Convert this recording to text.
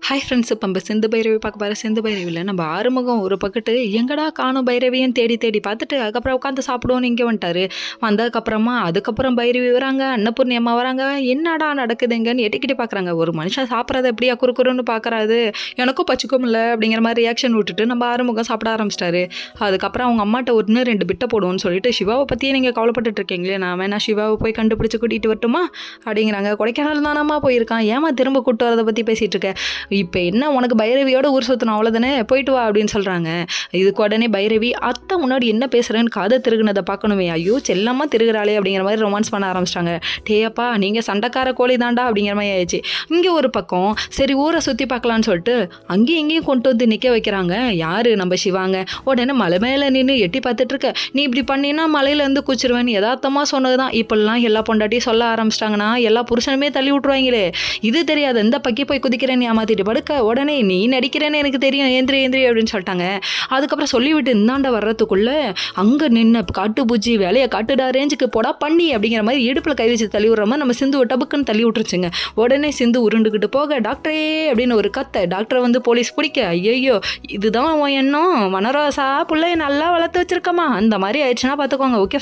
Hi friends, இப்போ நம்ம சிந்து பைரவி பார்க்க போகிற. சிந்து பைரவியில் நம்ம ஆறுமுகம் ஒரு பக்கத்து எங்கடா காணும் பைரவியும் தேடி தேடி பார்த்துட்டு அதுக்கப்புறம் உட்காந்து சாப்பிடுவோன்னு இங்கே வந்துட்டாரு. அதுக்கப்புறம் பைரவி வராங்க, அன்னபூர்ணி அம்மா வராங்க. என்னடா நடக்குதுங்கன்னு எட்டிக்கிட்டு பார்க்குறாங்க. ஒரு மனுஷன் சாப்பிட்றத எப்படியா குறுக்குறுன்னு பார்க்குறாரு, எனக்கும் பச்சிக்கும் இல்லை அப்படிங்கிற மாதிரி ரியாக்ஷன் விட்டுட்டு நம்ம ஆறுமுகம் சாப்பிட ஆரம்பிச்சிட்டாரு. அதுக்கப்புறம் அவங்க அம்மாட்ட ஒன்று 2 பிட்டை போடுவோன்னு சொல்லிட்டு, சிவாவை பற்றியே நீங்கள் கவலைப்பட்டுட்டு இருக்கீங்களே, நான் வேணா சிவாவை போய் கண்டுபிடிச்சி கூட்டிகிட்டு வரட்டுமா அப்படிங்கிறாங்க. கொடைக்கானல் தானம்மா போயிருக்கான், ஏமா திரும்ப கூட்டு வரதை பற்றி பேசிகிட்டு இருக்கேன். இப்போ என்ன உனக்கு பைரவியோட ஊர் சுற்றணும் அவ்வளோதானே, போயிட்டு வா அப்படின்னு சொல்கிறாங்க. இதுக்கு உடனே பைரவி அத்தை முன்னாடி என்ன பேசுகிறேன்னு காதை திருகுனதை பார்க்கணுமே, ஐயோ செல்லமாக திருகுறாளே அப்படிங்கிற மாதிரி ரொமான்ஸ் பண்ண ஆரம்பிச்சிட்டாங்க. டேப்பா நீங்கள் சண்டைக்கார கோழி தாண்டா அப்படிங்கிற மாதிரி ஆயிடுச்சு. இங்கே ஒரு பக்கம் சரி ஊரை சுற்றி பார்க்கலான்னு சொல்லிட்டு அங்கேயும் இங்கேயும் கொண்டு வந்து நிற்க வைக்கிறாங்க. யார்? நம்ம சிவாங்க. உடனே மலை மேலே நின்று எட்டி பார்த்துட்டு இருக்க, நீ இப்படி பண்ணினா மலையிலேருந்து குச்சிருவேன்னு யதார்த்தமாக சொன்னது தான். இப்பெல்லாம் எல்லா பொண்டாட்டியும் சொல்ல ஆரம்பிச்சிட்டாங்கன்னா எல்லா புருஷனுமே தள்ளி விட்ருவாங்களே, இது தெரியாது இந்த பக்கி போய் குதிக்கிறேன்னு ஏமாத்திட்டு படுக்க, உடனே நீ நடிக்கிறேன்னு எனக்கு தெரியும், ஏந்திரி அப்படின்னு சொல்லிட்டாங்க. அதுக்கப்புறம் சொல்லிவிட்டு இந்தாண்ட வர்றதுக்குள்ளே அங்கே நின்ன காட்டு பூச்சி வேலையை காட்டுடா ரேஞ்சுக்கு போடா பண்ணி அப்படிங்கிற மாதிரி இடுப்பில் கை வச்சு தள்ளி விட்ற மாதிரி நம்ம சிந்துவை டபுக்குன்னு தள்ளி விட்டுருச்சுங்க. உடனே சிந்து உருண்டுக்கிட்டு போக, டாக்டரே அப்படின்னு ஒரு கத்தை. டாக்டரை வந்து போலீஸ் பிடிக்க, ஐயோ இதுதான் உன் எண்ணம், வனரோசா பிள்ளைய நல்லா வளர்த்து வச்சிருக்கமா, அந்த மாதிரி ஆயிடுச்சுன்னா பார்த்துக்கோங்க. ஓகே.